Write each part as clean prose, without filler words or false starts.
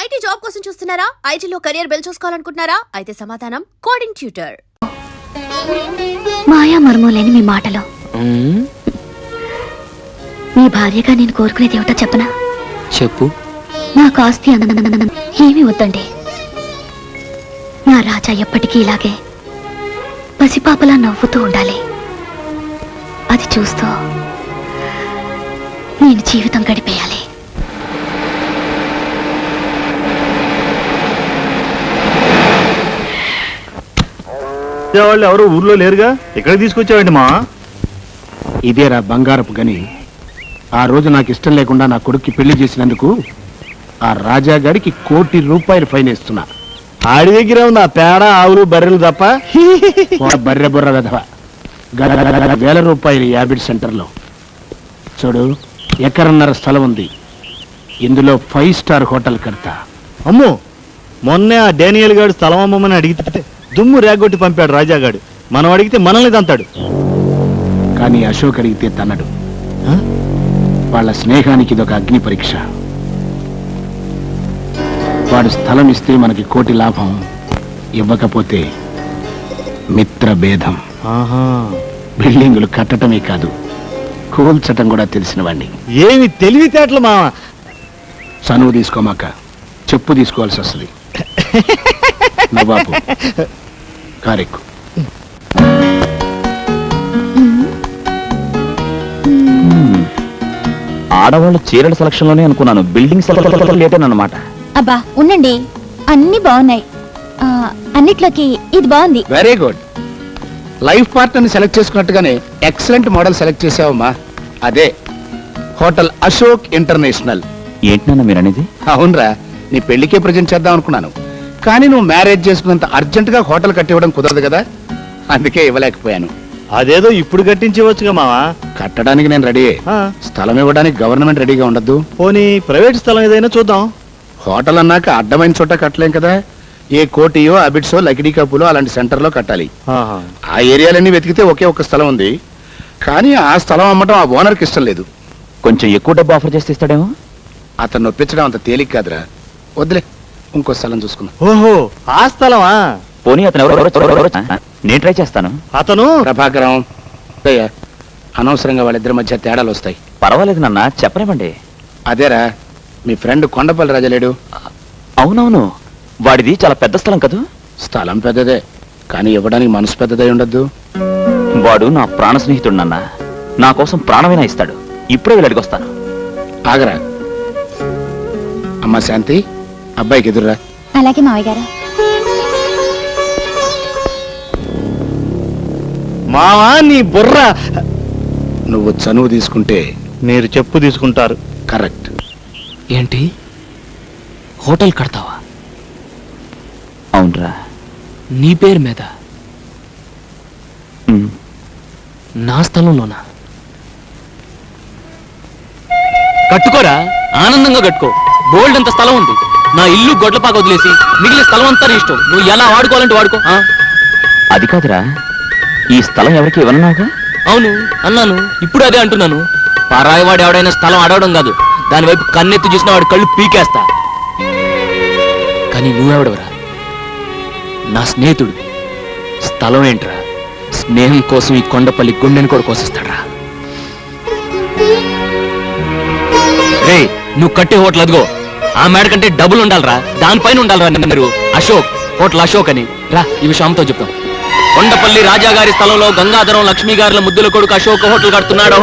IT job కోసం చూస్తున్నారా? ఐటీలో కెరియర్ బిల్డ్ చూసుకోవాలనుకుంటున్నారా? అయితే సమాధానం కోడింగ్ ట్యూటర్. మాయా మర్మోలేని మీ మాటలో మీ భార్యగా నేను కోరుకునేది ఏమిటో చెప్పనా? చెప్పు. నాకు ఆస్తి ఏమీ వద్దండి. నా రాజా ఎప్పటికీ ఇలాగే పసిపాపలా నవ్వుతూ ఉండాలి. అది చూస్తూ నేను జీవితం గడిపేయాలి. వాళ్ళు ఎవరు ఊర్లో లేరుగా, ఇక్కడ తీసుకొచ్చావండి మా? ఇదేరా బంగారపు గని. ఆ రోజు నాకు ఇష్టం లేకుండా నా కొడుక్కి పెళ్లి చేసినందుకు ఆ రాజాగాడికి ₹1 కోటి ఫైన్ వేస్తున్నా. ఆడి దగ్గర ఉంది ఆ పేడ, ఆవులు, బర్రెలు తప్ప. బర్రె బుర్ర వెధవ. ₹1,000 యాబిడ్ సెంటర్లో చూడు, ఎకరన్నర స్థలం ఉంది. ఇందులో 5 స్టార్ హోటల్ కడతా. అమ్మో, మొన్నే ఆ డానియల్ గాడు స్థలం అమ్మమని అడిగితే దుమ్ము రేగొట్టి పంపాడు రాజాగాడు. మనం అడిగితే మనల్ని తంతాడు. కానీ అశోక్ అడిగితే తన్నడు. వాళ్ళ స్నేహానికి ఇదొక అగ్ని పరీక్ష. వాడు స్థలం ఇస్తే మనకి ₹1 కోటి లాభం, ఇవ్వకపోతే మిత్ర భేదం. బిల్డింగులు కట్టడమే కాదు, కూల్చటం కూడా తెలిసిన వాడిని. ఏమి తెలివితేటలు మావా. చనువు తీసుకోమాక చెప్పు తీసుకోవాల్సి వస్తుంది. బాబు కారెక్కు. ఆడవాళ్ళ చీరల సెలక్షన్ లోనే అనుకున్నాను, బిల్డింగ్ సెలక్షన్ లేటేనమాట. అబ్బా ఉండండి, అన్ని బాగున్నాయి. అన్నిట్లోకి ఇది బాగుంది. Very good. లైఫ్ పార్ట్నర్ని సెలెక్ట్ చేసుకున్నట్టుగానే ఎక్సలెంట్ మోడల్ సెలెక్ట్ చేసావమ్మా. అదే హోటల్ అశోక్ ఇంటర్నేషనల్. ఏంటన్నా మీరు అనేది? అవునరా, నీ పెళ్లికే ప్రజెంట్ చేద్దాం అనుకున్నాను. కానీ నువ్వు మ్యారేజ్ చేసుకున్నంత అర్జెంటుగా హోటల్ కట్టివ్వడం కుదరదు కదా, అందుకే ఇవ్వలేకపోయాను. అదేదో ఇప్పుడు కట్టించవచ్చుగా మావా. కట్టడానికి నేను రెడీ. స్థలం ఇవ్వడానికి గవర్నమెంట్ రెడీగా ఉండద్దు. పోనీ ప్రైవేట్ స్థలం ఏదైనా చూద్దాం. హోటల్ అన్నాక అడ్డమైన చోట కట్టలేం కదా. ఏ కోటియో, అబిడ్సో, లకిడీ కప్పులో అలాంటి సెంటర్లో కట్టాలి. ఆ ఏరియాలన్నీ వెతికితే ఒకే ఒక స్థలం ఉంది. కానీ ఆ స్థలం అమ్మటం ఆ ఓనర్కి ఇష్టం లేదు. కొంచెం ఎక్కువ డబ్బు ఆఫర్ చేస్తే ఇస్తాడేమో. అతను ఒప్పించడం అంత తేలిక కాదురా. వద్దులే, ఇంకో స్థలం చూసుకుందాం. ఓహో, ఆ స్థలమా? పోనీ అతను ఎవరు? నేను ట్రై చేస్తాను. అతను ప్రభాకరం. అయ్యా, అనవసరంగా వాళ్ళిద్దరి మధ్య తేడాలు వస్తాయి. పర్వాలేదు నాన్న, చెప్పనివ్వండి. అదేరా, మీ ఫ్రెండ్ కొండపల్లి రాజా లేడు? అవునవును, వాడిది చాలా పెద్ద స్థలం కదూ. స్థలం పెద్దదే, కానీ ఇవ్వడానికి మనసు పెద్దదై ఉండద్దు. వాడు నా ప్రాణ స్నేహితుడు నాన్న, నా కోసం ప్రాణమైనా ఇస్తాడు. ఇప్పుడే వెళ్ళి అడిగొస్తాను. ఆగరా. అమ్మా శాంతి, అబ్బాయికి ఎదురురా. అలాగే మావయ్య గారు. మావా నీ బుర్ర. నువ్వు చనువు తీసుకుంటే మీరు చెప్పు తీసుకుంటారు. కరెక్ట్. ఏంటి, హోటల్ కడతావా? అవునరా. నీ పేరు మీద? నా స్థలంలోనా? కట్టుకోరా, ఆనందంగా కట్టుకో. బోల్డ్ అంత స్థలం ఉంది. నా ఇల్లు గొడ్లపాక వదిలేసి మిగిలిన స్థలం అంతా నీ ఇష్టం. నువ్వు ఎలా వాడుకోవాలంటే వాడుకో. అది కాదురా, ఈ స్థలం ఎవరికి ఇవ్వనున్నావుగా? అవును అన్నాను, ఇప్పుడు అదే అంటున్నాను. పరాయివాడు ఎవడైనా స్థలం అడవడం కాదు, దాని వైపు కన్నెత్తి చూసిన వాడి కళ్ళు పీకేస్తా. కానీ నువ్వెవడవరా? నా స్నేహితుడు. స్థలం ఏంట్రా, స్నేహం కోసం ఈ కొండపల్లి గుండెని కూడా కోసిస్తాడ్రా. రే, నువ్వు కట్టే హోటల్ అదిగో, ఆ మేడ కంటే డబ్బులు ఉండాలరా, దానిపైన ఉండాలరా. మీరు అశోక్, హోటల్ అశోక్ అని రా, ఈ విషయం అమ్మతో చెప్తాం. కొండపల్లి రాజాగారి స్థలంలో గంగాధరం లక్ష్మీ గారుల ముద్దుల కొడుకు అశోక్ హోటల్ కడుతున్నాడు.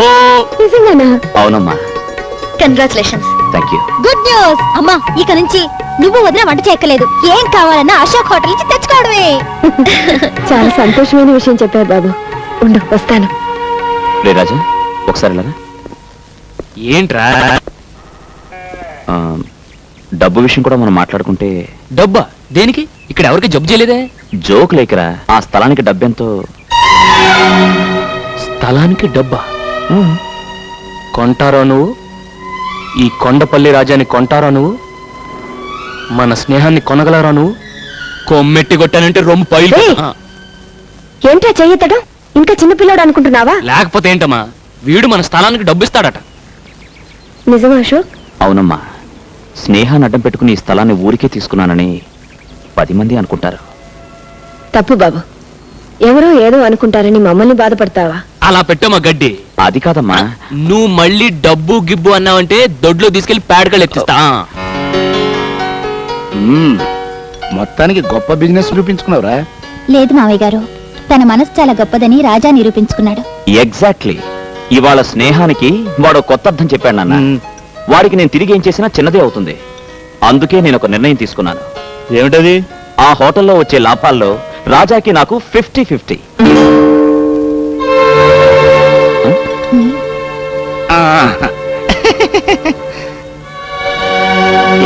అవునమ్మా. Congratulations. Thank you. Good news అమ్మా, ఇక నుంచి నువ్వు వదిన వంట చేయక్కలేదు. ఏం కావాలన్నా అశోక్ హోటల్ నుంచి తెచ్చుకోవడమే. చాలా సంతోషమైన విషయం చెప్పారు బాబు. ఉండు, వస్తాను. రే రాజా, ఒకసారి ఇలా. ఏంట్రా? డబ్బు విషయం కూడా మనం మాట్లాడుకుంటే. డబ్బా దేనికి? ఇక్కడ ఎవరికి జబ్బు చేయలేదే. జోక్ లేకరా, ఆ స్థలానికి డబ్బెంతో. స్థలానికి డబ్బా? కొంటారా నువ్వు? ఈ కొండపల్లి రాజాని కొంటారా నువ్వు? మన స్నేహాన్ని కొనగలరా నువ్వు? కొమ్మెట్టి కొట్టానంటే రొమ్ము పైలు. ఏంట్రా చెయ్యతడం? ఇంకా చిన్నపిల్లాడు అనుకుంటున్నావా? లేకపోతే ఏంటమ్మా, వీడు మన స్థలానికి డబ్బు ఇస్తాడట. నిజమా అశోక్? అవునమ్మా, స్నేహాన్ని అడ్డం పెట్టుకుని ఈ స్థలాన్ని ఊరికే తీసుకున్నానని 10 మంది అనుకుంటారు. తప్పు బాబు. ఎవరో ఏదో అనుకుంటారని మమ్మల్ని బాధపడతావా? అలా పెట్టమ్మా గడ్డి. అది కాదమ్మా. నువ్వు మళ్ళీ డబ్బు గిబ్బు అన్నావంటే దొడ్లో తీసుకెళ్లి పేడకలు ఎత్తిస్తా. మొత్తానికి గొప్ప బిజినెస్ చూపించుకున్నావురా. లేదు మావయ్య గారు, తన మనసు చాలా గొప్పదని రాజా నిరూపించుకున్నాడు. ఎగ్జాక్ట్లీ. ఇవాళ స్నేహానికి వాడు కొత్త అర్థం చెప్పాడు నాన్న. వాడికి నేను తిరిగి ఏం చేసినా చిన్నదే అవుతుంది. అందుకే నేను ఒక నిర్ణయం తీసుకున్నాను. ఏమిటది? ఆ హోటల్లో వచ్చే లాభాల్లో రాజాకి నాకు 50-50.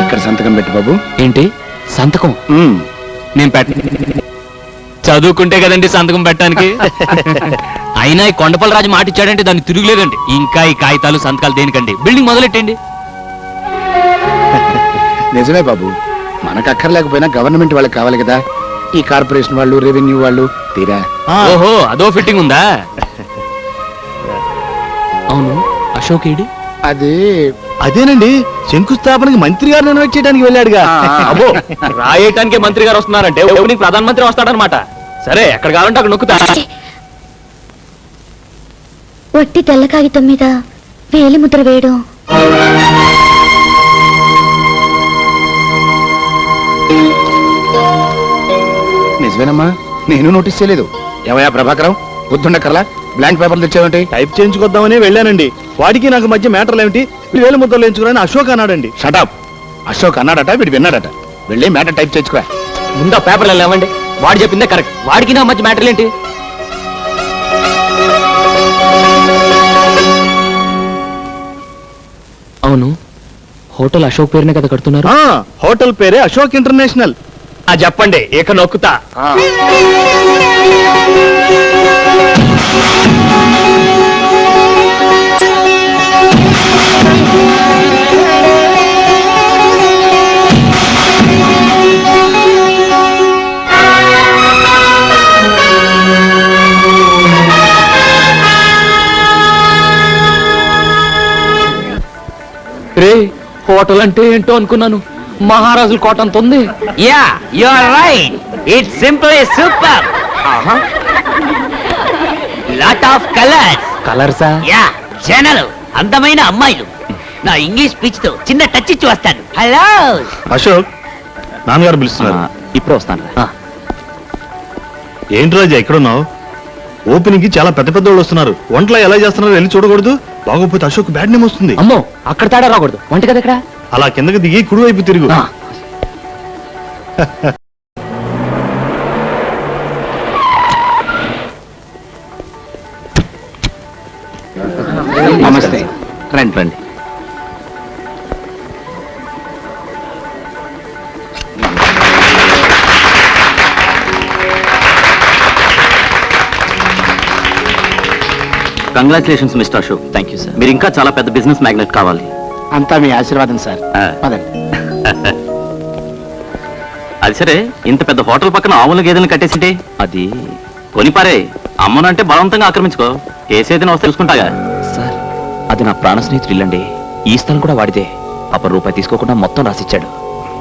ఇక్కడ సంతకం పెట్టు బాబు. ఏంటి సంతకం? ఉమ్. నేను చదువుకుంటే కదండి సంతకం పెట్టడానికి. అయినా ఈ కొండపల్లి రాజు మాట ఇచ్చాడంటే దాన్ని తిరుగులేదండి. ఇంకా ఈ కాగితాలు సంతకాలు దేనికండి? బిల్డింగ్ మొదలెట్టండి. నిజమే బాబు, మనకు అక్కర్లేకపోయినా గవర్నమెంట్ వాళ్ళకి కావాలి కదా. ఈ కార్పొరేషన్ వాళ్ళు, రెవెన్యూ వాళ్ళు తీరా. ఓహో, అదో ఫిట్టింగ్ ఉందా? అవును, అశోక్ ఏడి? అది అదేనండి, శంకుస్థాపనకి మంత్రి గారిని ఇన్వైట్ చేయడానికి వెళ్ళాడుగా. అబ్బో, రాయటానికి మంత్రి గారు వస్తున్నారంటే ఓపెనింగ్ ప్రధానమంత్రి వస్తాడనమాట. సరే, ఎక్కడ కావాలంటే అక్కడ నొక్కుతా. ఒట్టి తెల్ల కాగితం మీద వేలి ముద్ర వేయడం. నిజమేనమ్మా, నేను నోటీస్ చేయలేదు. ఏమయ్యా ప్రభాకరం, పొద్దుండకర్లా బ్లాంక్ పేపర్లు తెచ్చావేంటి? టైప్ చేయించుకొద్దామని వెళ్ళానండి. వాడికి నాకు మధ్య మ్యాటర్లు ఏమిటి? 1000 ముద్దలు ఎంచుకుని అశోక్ అన్నాడండి. షటప్. అశోక్ అన్నాడట, వీడు విన్నాడట. వెళ్ళి మ్యాటర్ టైప్ చేయించుకో. ముందు పేపర్లు లేవండి. వాడు చెప్పిందే కరెక్ట్. వాడికి నా మధ్య మ్యాటర్లు ఏంటి? అవును, హోటల్ అశోక్ పేరునే కదా కడుతున్నారు. హోటల్ పేరే అశోక్ ఇంటర్నేషనల్. చెప్పండి, ఇక నొక్కుతా. రే, హోటల్ అంటే ఏంటో అనుకున్నాను. మహారాజుల కోట అంత ఉంది. Yeah, you are right. It's simply super. Lot of colours. కలర్సా? యా, జనలు, అందమైన అమ్మాయిలు. నా ఇంగ్లీష్ పిచ్ తో చిన్న టచ్ ఇచ్చి వస్తాను. హలో అశోక్, నాన్నగారు పిలుస్తున్నారు. ఇప్పుడే వస్తాను. ఏంటి రాజా ఎక్కడున్నావు? ఓపెనింగ్ కి చాలా పెద్ద పెద్ద వాళ్ళు వస్తున్నారు. వంటలు ఎలా చేస్తున్నారో వెళ్ళి చూడకూడదు. బాగోపోతే అశోక్ బ్యాడ్ నేమ్ వస్తుంది. అమ్మో, అక్కడ తేడా రాకూడదు. వంట కదా ఇక్కడ. అలా కిందకి దిగి కుడివైపు తిరుగు. నమస్తే. రండి రండి. Congratulations mister Ashok. Thank you sir. మీరు ఇంకా చాలా పెద్ద బిజినెస్ మ్యాగ్నెట్ కావాలి. అంతా మీ ఆశీర్వాదం సార్. పదండి. అది సరే, ఇంత పెద్ద హోటల్ పక్కన ఆవుల గేదెలను కట్టేసింటే అది కొనిపారే. అమ్మనంటే బలవంతంగా ఆక్రమించుకో. కేసేదైనా వస్తే తెలుసుకుంటాగా. సార్, అది నా ప్రాణ స్నేహితుడు ఇల్లండి. ఈ స్థలం కూడా వాడిదే. రూపాయి తీసుకోకుండా మొత్తం రాసిచ్చాడు.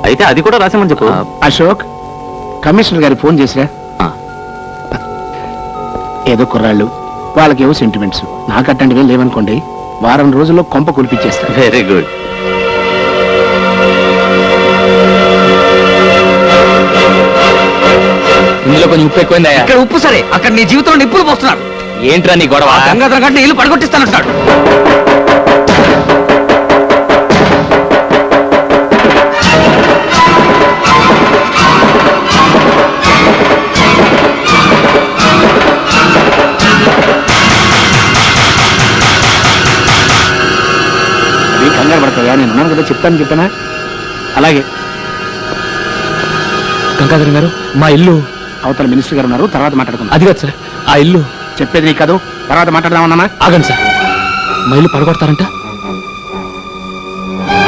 అయితే అది కూడా రాసామని చెప్పు. అశోక్, కమిషనర్ గారికి ఫోన్ చేసిరా. ఏదో కుర్రాళ్ళు, వాళ్ళకేవో సెంటిమెంట్స్. నాకు అట్లాంటివి లేవనుకోండి, వారం రోజుల్లో కొంప కులిపించేస్తారు. Very good. ఇందులో కొంచెం ఉప్పు ఎక్కువైందా? ఇక్కడ ఉప్పు సరే, అక్కడ నీ జీవితంలో నిప్పులు పోస్తున్నాడు. ఏంట్రా నీ గొడవ? గంగాధర గంట ఇల్లు పడగొట్టిస్తానంటాడు. అది కంగారు పడతాయా, నేను ఉన్నాను కదా, చెప్పానా? అలాగే. గంగాధర్ గారు, మా ఇల్లు అవతల మినిస్టర్ గారు ఉన్నారు, తర్వాత మాట్లాడుకుందాం. అది కాదు సార్, ఆ ఇల్లు. చెప్పేది నీకు కాదు, తర్వాత మాట్లాడదామన్నా. ఆగండి సార్, మా ఇల్లు పడగొడతారంట.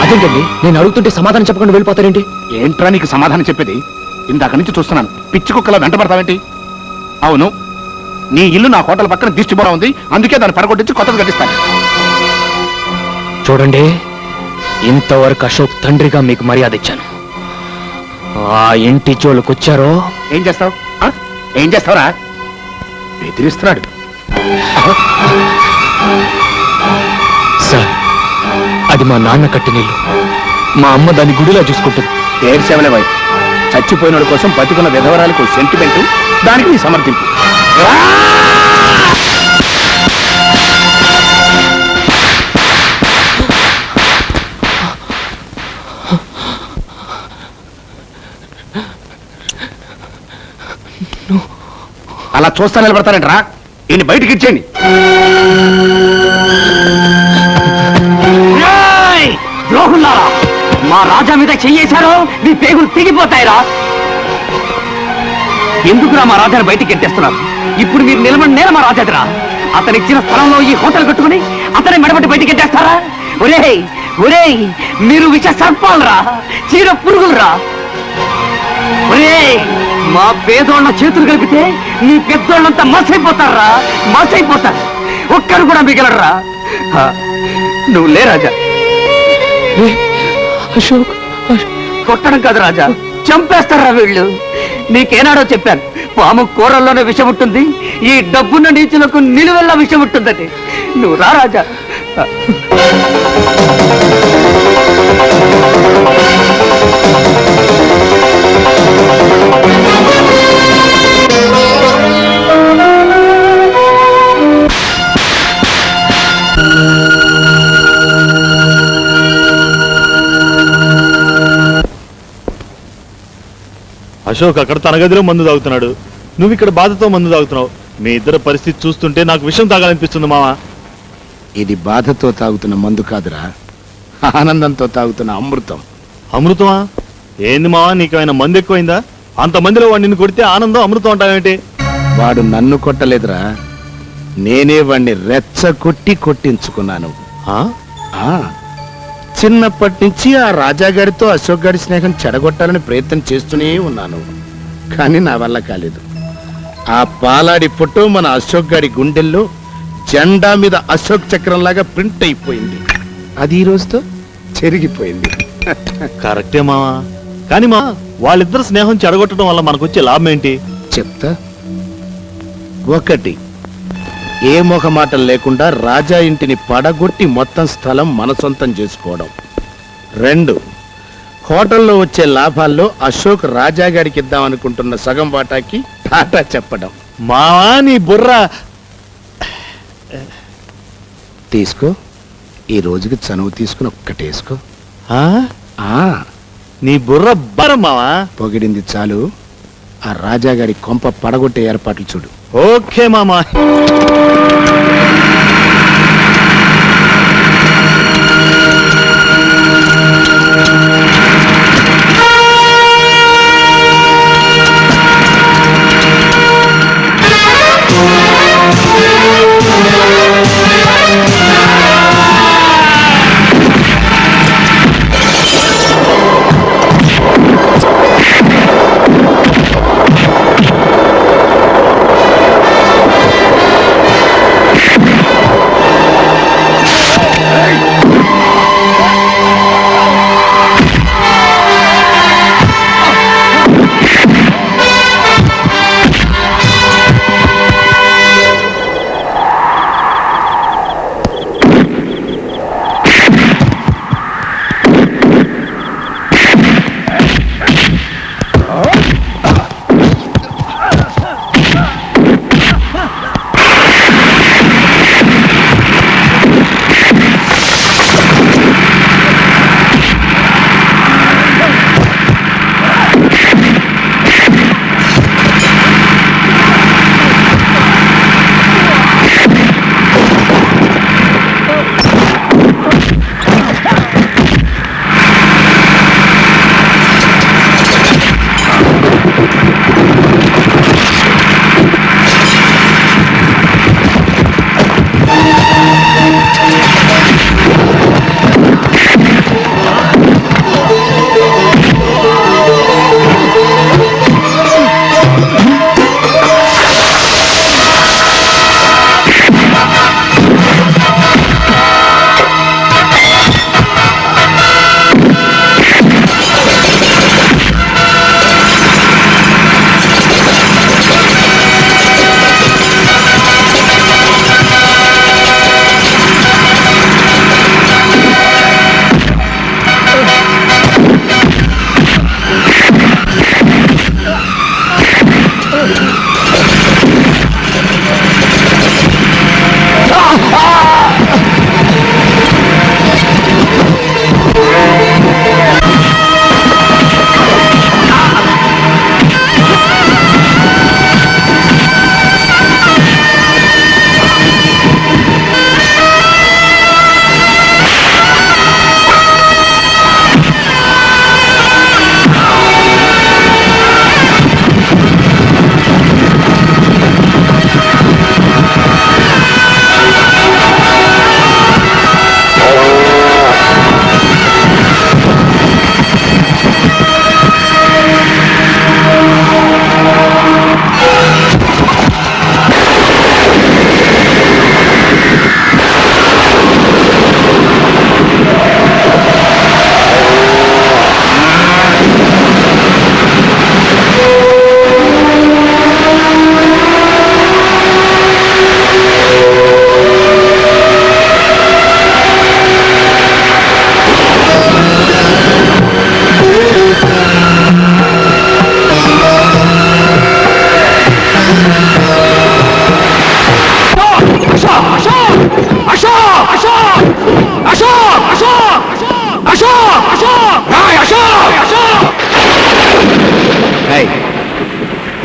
అదేంటండి, నేను అడుగుతుంటే సమాధానం చెప్పకుండా వెళ్ళిపోతారేంటి? ఏంట్రా నీకు సమాధానం చెప్పేది? ఇందాక నుంచి చూస్తున్నాను, పిచ్చి కుక్కలా వెంట పడతావేంటి? అవును, నీ ఇల్లు నా హోటల్ పక్కన దిష్టిబోరా ఉంది, అందుకే దాన్ని పడగొట్టించి కొత్తది కట్టిస్తాను. చూడండి, ఇంతవరకు అశోక్ తండ్రిగా మీకు మర్యాద ఇచ్చాను. ఆ ఇంటి జోలికొచ్చారో ఏం చేస్తావు ఏం చేస్తావురా? బెదిరిస్తున్నాడు. సార్, అది మా నాన్న కట్టినిల్లు. మా అమ్మ దాన్ని గుడిలా చూసుకుంటుంది. ఏడ్చేవలే బాయ్, చచ్చిపోయినోడి కోసం బతుకున్న విధవరాలకు సెంటిమెంట్, దానికి నీ సమర్థింపు. అలా చూస్తా నిలబడతారంటరా? ఈయన బయటికి ఇచ్చేయండి. ద్రోహుల్లారా, మా రాజా మీద చెయ్యేశారో మీ పేగులు తెగిపోతాయిరా. ఎందుకురా మా రాజాని బయటికి ఎత్తేస్తున్నారు? ఇప్పుడు మీరు నిలబడి నేల మా రాజాదిరా. అతను ఇచ్చిన స్థలంలో ఈ హోటల్ కట్టుకుని అతని మెడబట్టి బయటికి ఎత్తేస్తారా? ఒరేయ్ ఒరేయ్, మీరు విష సర్పాలరా, చీర పురుగులరా. ఒరేయ్, మా పేదోళ్ళ చేతులు కలిపితే మీ పెద్దోళ్ళంతా మసైపోతారా, మసైపోతారు. ఒక్కరు కూడా మిగలరా. నువ్వు లే రాజా. అశోక్, కొట్టడం కాదు రాజా, చంపేస్తారా వీళ్ళు. నీకేనాడో చెప్పాను, పాము కూరల్లోనే విషం ఉంటుంది, ఈ డబ్బున్న నీచులకు నిలువెల్లా విషం ఉంటుందని. నువ్వు రా రాజా. అశోక్ అక్కడ తన గదిలో మందు తాగుతున్నాడు, నువ్వు ఇక్కడ బాధతో మందు తాగుతున్నావు. మీ ఇద్దరు పరిస్థితి చూస్తుంటే నాకు విషయం తాగాలనిపిస్తుంది మావా. ఇది బాధతో తాగుతున్న మందు కాదురా, ఆనందంతో తాగుతున్న అమృతం. అమృతమా? ఏంది మావా, నీకేమైనా మందు ఎక్కువైందా? అంతమందిలో వాడు నిన్ను కొడితే ఆనందం అమృతం అంటావేంటి? వాడు నన్ను కొట్టలేదురా, నేనే వాణ్ణి రెచ్చగొట్టి కొట్టించుకున్నాను. ఆ? ఆ, చిన్నప్పటి నుంచి ఆ రాజాగారితో అశోక్ గారి స్నేహం చెడగొట్టాలని ప్రయత్నం చేస్తూనే ఉన్నాను, కానీ నా వల్ల కాలేదు. ఆ పాలాడి ఫోటో మన అశోక్ గారి గుండెల్లో జెండా మీద అశోక్ చక్రంలాగా ప్రింట్ అయిపోయింది. అది ఈ రోజుతో చెరిగిపోయింది. కరెక్టే మావా, కానీ మా వాళ్ళిద్దరు స్నేహం చెడగొట్టడం వల్ల మనకొచ్చే లాభం ఏంటి? చెప్తా. ఒకటి, ఏ మొహమాటం లేకుండా రాజా ఇంటిని పడగొట్టి మొత్తం స్థలం మన సొంతం చేసుకోవడం. 2, హోటల్లో వచ్చే లాభాల్లో అశోక్ రాజా గారికి ఇద్దామనుకుంటున్న సగం వాటాకి టాటా చెప్పడం. మావా నీ బుర్ర. తీసుకో, ఈ రోజుకి చనువు తీసుకుని ఒక్కటేసుకో. ఆ? ఆ, నీ బుర్ర బరం మావా. పొగిడింది చాలు, ఆ రాజా గారి కొంప పడగొట్టే ఏర్పాట్లు చూడు. ఓకే మామా.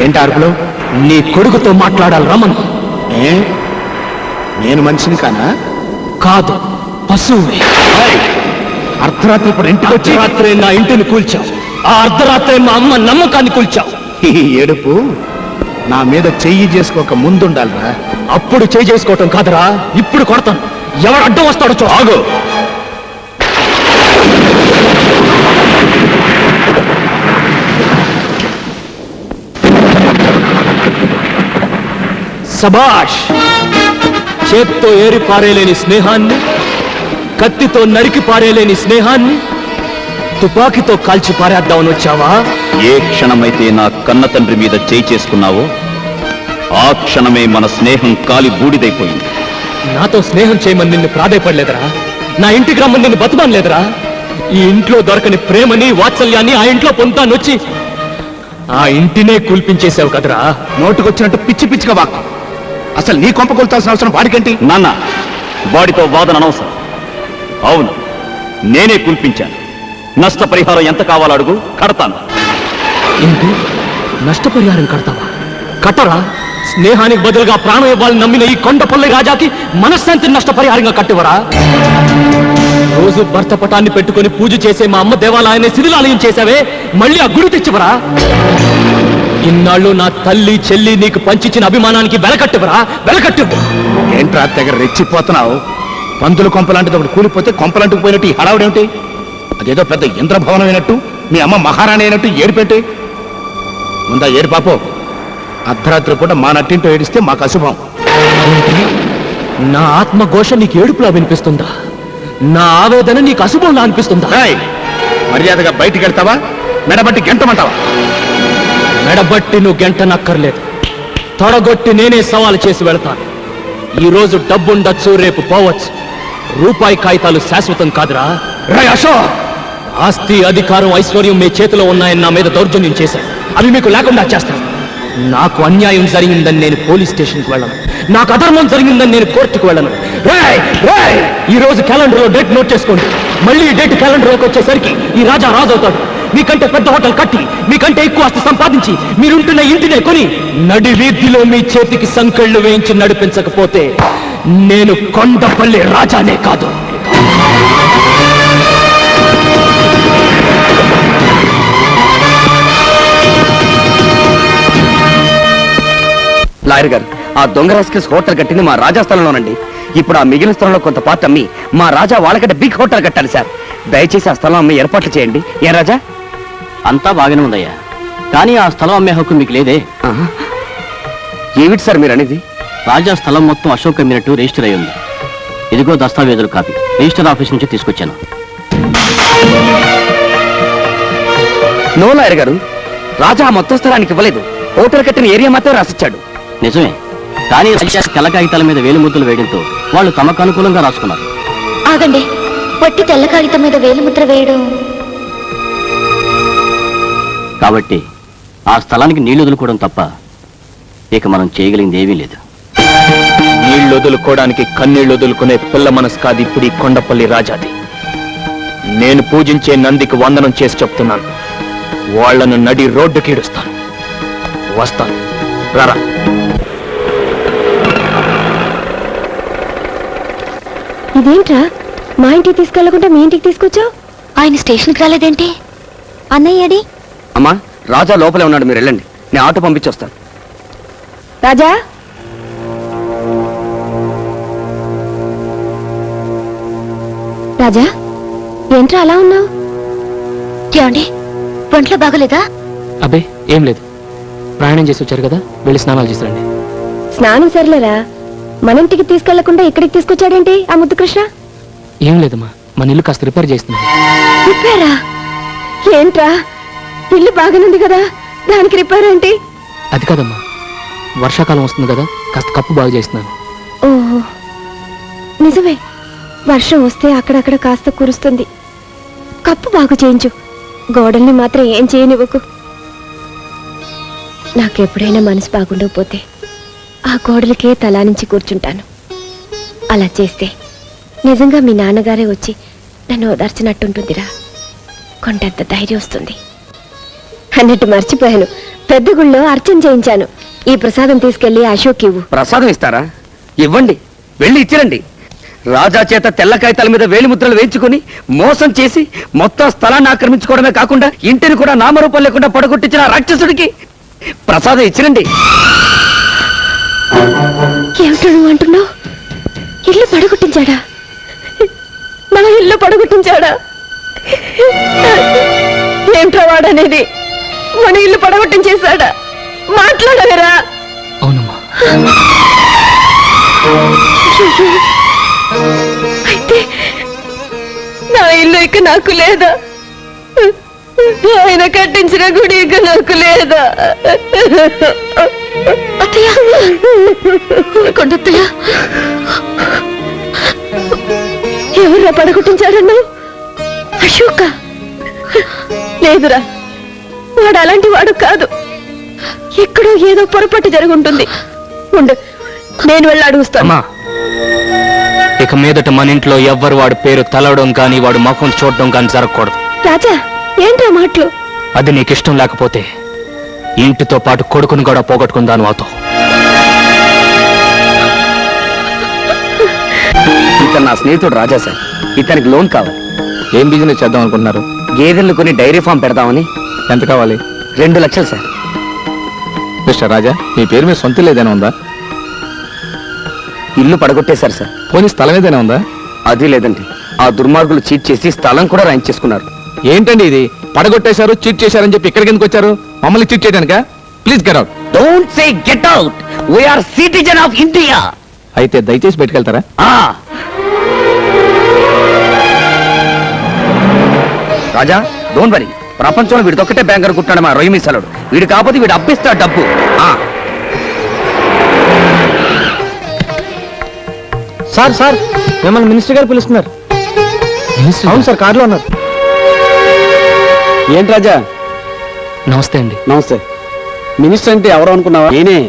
ఏంటి అరుపులు? నీ కొడుకుతో మాట్లాడాలి రమన్. ఏ నేను మనిషిని కానా? కాదు, పశువుని. అర్ధరాత్రి ఇప్పుడు ఇంటికి వచ్చి రాత్రే నా ఇంటిని కూల్చావు. ఆ అర్ధరాత్రే మా అమ్మ నమ్మకాన్ని కూల్చావు. ఈ ఏడుపు నా మీద చెయ్యి చేసుకోక ముందుండాలిరా. అప్పుడు చేయి చేసుకోవటం కాదురా, ఇప్పుడు కొడతాను. ఎవరు అడ్డం వస్తాడో చూ. ఆగు. సబాష్! చేత్తో ఏరి పారేలేని స్నేహాన్ని, కత్తితో నరికి పారేలేని స్నేహాన్ని తుపాకీతో కాల్చి పారేద్దామని వచ్చావా? ఏ క్షణమైతే నా కన్న తండ్రి మీద చేయి చేసుకున్నావో ఆ క్షణమే మన స్నేహం కాలి బూడిదైపోయింది. నాతో స్నేహం చేయమని నిన్ను ప్రాధేయపడలేదురా. నా ఇంటికి రమ్మని నిన్ను బతుమానలేదురా. ఈ ఇంట్లో దొరకని ప్రేమని వాత్సల్యాన్ని ఆ ఇంట్లో పొందుతానొచ్చి ఆ ఇంటినే కూల్పించేశావు కదరా. నోటుకొచ్చినట్టు పిచ్చి పిచ్చిగా వాక్కు. అసలు నీ కొంప కొలుతాల్సిన అవసరం వాడికేంటి? నాన్న, వాడితో వాదన అనవసరం. అవును, నేనే కుల్పించాను. నష్టపరిహారం ఎంత కావాలో అడుగు, కడతాను. ఏంటి? నష్టపరిహారం కడతావా? కట్టరా. స్నేహానికి బదులుగా ప్రాణం ఇవ్వాలని నమ్మిన ఈ కొండపల్లి రాజాకి మనశ్శాంతిని నష్టపరిహారంగా కట్టివరా? రోజు భర్త పటాన్ని పెట్టుకుని పూజ చేసే మా అమ్మ దేవాలయాన్ని శిథిలాలయం చేశావే, మళ్ళీ ఆ గుడి తెచ్చివరా? ఇన్నాళ్ళు నా తల్లి చెల్లి నీకు పంచిచ్చిన అభిమానానికి వెలకట్టివరా? వెలకట్టివు. ఏంట్రా దగ్గర రెచ్చిపోతున్నావు? పందుల కొంపలాంటిది ఒకటి కూలిపోతే కొంపలంటుకు పోయినట్టు ఈ హడావుడేమిటి? అదేదో పెద్ద ఇంద్రభవనం అయినట్టు, మీ అమ్మ మహారాణి అయినట్టు ఏడుపెట్టి ముందా ఏడు పాపో. అర్ధరాత్రి పూట మా నట్టింటో ఏడిస్తే మాకు అశుభం. నా ఆత్మఘోష నీకు ఏడుపులా వినిపిస్తుందా? నా ఆవేదన నీకు అశుభంలా అనిపిస్తుందా? ఏయ్, మర్యాదగా బయటికి వెళ్తావా, మెడబట్టి గెంటమంటావా? మెడబట్టి నువ్వు గంట నక్కర్లేదు. తొడగొట్టి నేనే సవాలు చేసి వెళ్తాను. ఈ రోజు డబ్బుండొచ్చు, రేపు పోవచ్చు. రూపాయి కాగితాలు శాశ్వతం కాదురా. రే అశోక్, ఆస్తి అధికారం ఐశ్వర్యం మీ చేతిలో ఉన్నాయని నా మీద దౌర్జన్యం చేశాను. అవి మీకు లేకుండా చేస్తాను. నాకు అన్యాయం జరిగిందని నేను పోలీస్ స్టేషన్కి వెళ్ళను. నాకు అధర్మం జరిగిందని నేను కోర్టుకు వెళ్ళను. ఈ రోజు క్యాలెండర్లో డేట్ నోట్ చేసుకోండి. మళ్ళీ ఈ డేట్ క్యాలెండర్లోకి వచ్చేసరికి ఈ రాజా రాజు అవుతాడు. మీకంటే పెద్ద హోటల్ కట్టి, మీకంటే ఎక్కువ ఆస్తి సంపాదించి, మీరుంటున్న ఇంటినే కొని నడి వీధిలో మీ చేతికి సంకెళ్ళు వేయించి నడిపించకపోతే నేను కొండపల్లి రాజానే కాదు. లాయర్ గారు, ఆ దొంగ రాస్కెల్స్ హోటల్ కట్టింది మా రాజా స్థలంలోనండి. ఇప్పుడు ఆ మిగిలిన స్థలంలో కొంత పార్ట్ అమ్మి మా రాజా వాళ్ళకంటే బిగ్ హోటల్ కట్టాలి సార్. దయచేసి ఆ స్థలం అమ్మి ఏర్పాట్లు చేయండి. ఏ రాజా? అంతా బాగానే ఉందయ్యా, కానీ ఆ స్థలం అమ్మే హక్కు మీకు లేదే. ఏమిటి సార్ మీరు అనేది? రాజా స్థలం మొత్తం అశోక్ అమ్మినట్టు రిజిస్టర్ అయి ఉంది. ఇదిగో దస్తావేజుల కాపీ, రిజిస్టర్ ఆఫీస్ నుంచి తీసుకొచ్చాను. నో లాయర్ గారు, రాజా ఆ మొత్తం స్థలానికి ఇవ్వలేదు. హోటల్ కట్టిన ఏరియా మాత్రం రాసిచ్చాడు. నిజమే, కానీ రాజా తెల్ల కాగితాల మీద వేలు ముద్రలు వేయడంతో వాళ్ళు తమకు అనుకూలంగా రాసుకున్నారు. ఆగండి, పొట్టి తెల్ల కాగితం మీద వేలిముద్ర వేయడం. కాబట్టి ఆ స్థలానికి నీళ్లు వదులుకోవడం తప్ప ఇక మనం చేయగలిగింది ఏమీ లేదు. నీళ్లు వదులుకోవడానికి కన్నీళ్లు వదులుకునే పిల్ల మనసు కాదు ఇప్పుడు ఈ కొండపల్లి రాజాది. నేను పూజించే నందికి వందనం చేసి చెప్తున్నాను, వాళ్లను నడి రోడ్డుకి ఈడుస్తాను. వస్తాను, రారా. ఇదేంట్రా, మా ఇంటికి తీసుకెళ్లకుండా మీ ఇంటికి తీసుకొచ్చావు? ఆయన స్టేషన్కి రాలేదేంటి? అన్నయ్యడి? అమ్మా, రాజా లోపలే ఉన్నాడు, మీరు వెళ్ళండి. నేను ఆటో పంపించొస్తాను. రాజా, రాజా, ఏంట్రా అలా ఉన్నావు? ఏమండి, ఒంట్లో బాగలేదా? అబ్బే ఏం లేదు, ప్రయాణం చేసి వచ్చారు కదా, వెళ్ళి స్నానాలు చేసిరండి. స్నానం సరిలేరా, మన ఇంటికి తీసుకెళ్లకుండా ఇక్కడికి తీసుకొచ్చాడేంటి ఆ ముద్దు కృష్ణ? ఏం లేదమ్మా, మన ఇల్లు కాస్త రిపేర్ చేస్తున్నాను. రిపేరా? ఏంట్రా, ఇల్లు బాగానుంది కదా, దానికి రిపేర్ ఏంటి? అది కాదమ్మా, వర్షాకాలం వస్తుంది కదా, కాస్త కప్పు బాగు చేస్తున్నాను. ఓహో, నిజమే, వర్షం వస్తే అక్కడక్కడ కాస్త కురుస్తుంది. కప్పు బాగు చేయించు, గోడల్ని మాత్రం ఏం చేయనివ్వకు. నాకెప్పుడైనా మనసు బాగుండకపోతే ఆ గోడలకే తలానించి కూర్చుంటాను. అలా చేస్తే నిజంగా మీ నాన్నగారే వచ్చి నన్ను ఓదార్చినట్టుంటుందిరా. కొండంత ధైర్యం వస్తుంది. అన్నట్టు మర్చిపోయాను, పెద్ద గుళ్ళో అర్చన చేయించాను. ఈ ప్రసాదం తీసుకెళ్లి అశోక్ ఇవ్వు. ప్రసాదం ఇస్తారా? ఇవ్వండి, వెళ్ళి ఇచ్చిరండి. రాజా చేత తెల్ల కాగితాల మీద వేలిముద్రలు వేయించుకుని మోసం చేసి మొత్తం స్థలాన్ని ఆక్రమించుకోవడమే కాకుండా ఇంటిని కూడా నామరూపం లేకుండా పడగొట్టించిన ఆ రాక్షసుడికి ప్రసాదం ఇచ్చిరండి. ఏమిటో నువ్వు అంటున్నావు? ఇల్లు పడగొట్టించాడా? నా ఇల్లు పడగొట్టించాడా? ఏంట్రా వాడనేది? మన ఇల్లు పడగొట్టించేశాడా? మాట్లాడవేరా? అవునమ్మా. అయితే నా ఇల్లు ఇక నాకు లేదా? ఆయన కట్టించిన గుడి ఇక నాకు లేదా? అత్తయ్య, కొండత్తయ్య, ఎవరు పడగొట్టించారన్నా? అశోక? లేదురా, వాడు అలాంటి వాడు కాదు. ఎక్కడో ఏదో పొరపాటు జరుగుంటుంది. ఉండు, నేను వెళ్ళి అడుగుస్తాను. అమ్మా, ఇక మీదట మన ఇంట్లో ఎవ్వరు వాడి పేరు తలవడం కానీ వాడు ముఖం చూడడం కానీ జరగకూడదు. రాజా, ఏంటా మాటలు? అది నీకు ఇష్టం లేకపోతే ఇంటితో పాటు కొడుకుని కూడా పోగొట్టుకుందాను అవుతావు. ఇతను నా స్నేహితుడు రాజా సార్. ఇతనికి లోన్ కావాలి. ఏం బిజినెస్ చేద్దాం అనుకుంటున్నారు? గేదెలను కొని డైరీ ఫామ్ పెడదామని. ఎంత కావాలి? 2 లక్షలు సార్. మిస్టర్ రాజా, మీ పేరు మీద సొంత ఇల్లు ఏదైనా ఉందా? ఇల్లు పడగొట్టేశారు సార్. పోనీ స్థలం ఏదైనా ఉందా? అది లేదండి, ఆ దుర్మార్గులు చీట్ చేసి స్థలం కూడా రాయించేసుకున్నారు. ఏంటండి ఇది? పడగొట్టేశారు, చీట్ చేశారని చెప్పి ఇక్కడికి ఎందుకు వచ్చారు? మమ్మల్ని చీట్ చేయడానికా? Please get out. Don't say get out, we are citizen of India. అయితే దయచేసి బయటకెళ్తారా? రాజా, డోంట్ వరీ. ప్రపంచంలో వీడిదొక్కటే బ్యాంక్ అనుకుంటున్నాడు మా రొయ్యి మిసలుడు. వీడు కాకపోతే వీడు అప్పిస్తాడు డబ్బు. సార్ సార్, మిమ్మల్ని మినిస్టర్ గారు పిలుస్తున్నారు. అవును సార్, కారులో ఉన్నారు. ఏంటి రాజా? నమస్తే అండి. నమస్తే. మినిస్టర్ అంటే ఎవరు అనుకున్నావా? నేనే.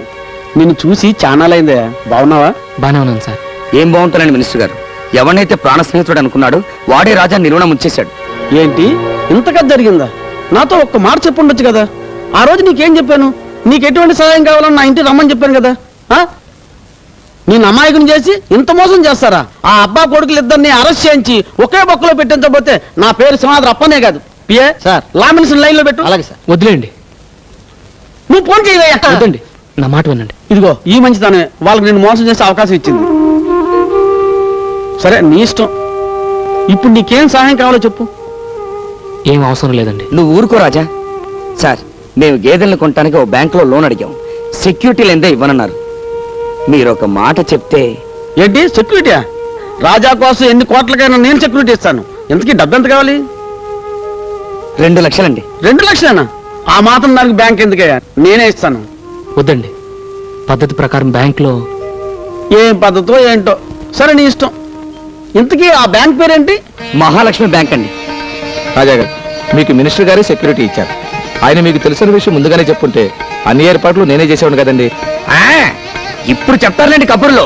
నిన్ను చూసి చానాలైందే. బాగున్నావా? బానే ఉన్నాను సార్. ఏం బాగుంటానండి మినిస్టర్ గారు. ఎవరినైతే ప్రాణ స్నేహితుడు అనుకున్నాడు వాడే రాజా నిర్వహణ ముంచేశాడు. ఏంటి ఇంతగా జరిగిందా? నాతో ఒక్క మాట చెప్పుండొచ్చు కదా. ఆ రోజు నీకేం చెప్పాను? నీకు ఎటువంటి సహాయం కావాలని నా ఇంటికి రమ్మని చెప్పాను కదా. నేను అమాయకుని చేసి ఇంత మోసం చేస్తారా? ఆ అబ్బా కొడుకులు ఇద్దరిని అరెస్ట్ చేయించి ఒకే బొక్కలో పెట్టించబోతే నా పేరు సింహాద్రి అప్పనే కాదు. PA sir, law minister line లో పెట్టు. అలాగే సార్. వదిలేండి. నువ్వు ఫోన్ చేయవయ్యా. వద్దండి, నా మాట వినండి. ఇదిగో ఈ మంచిదానే వాళ్ళకి నేను మోసం చేసే అవకాశం ఇచ్చింది. సరే, నీ ఇష్టం. ఇప్పుడు నీకేం సహాయం కావాలో చెప్పు. ఏం అవసరం లేదండి. నువ్వు ఊరుకో రాజా. సార్, మేము గేదెలను కొనడానికి ఓ బ్యాంకులో లోన్ అడిగాం. సెక్యూరిటీ లేదే ఇవ్వనన్నారు. మీరు ఒక మాట చెప్తే. ఏంటి సెక్యూరిటీ? రాజా కోసం ఎన్ని కోట్లకైనా నేను సెక్యూరిటీ ఇస్తాను. ఇంతకీ డబ్బు ఎంత కావాలి? 2 లక్షలండి. 2 లక్షలేనా? ఆ మాత్రం దానికి బ్యాంక్ ఎందుకయ్యా? నేనే ఇస్తాను. వద్దండి, పద్ధతి ప్రకారం బ్యాంక్లో. ఏం పద్ధతో ఏంటో. సరే, నీ ఇష్టం. ఇంతకీ ఆ బ్యాంక్ పేరేంటి? మహాలక్ష్మి బ్యాంక్ అండి. రాజా గారు, మీకు మినిస్టర్ గారే సెక్యూరిటీ ఇచ్చారు. ఆయన మీకు తెలిసిన విషయం ముందుగానే చెప్పుంటే అన్ని ఏర్పాట్లు నేనే చేసేవాడు కదండి. ఇప్పుడు చెప్తారులేండి కబుర్లో.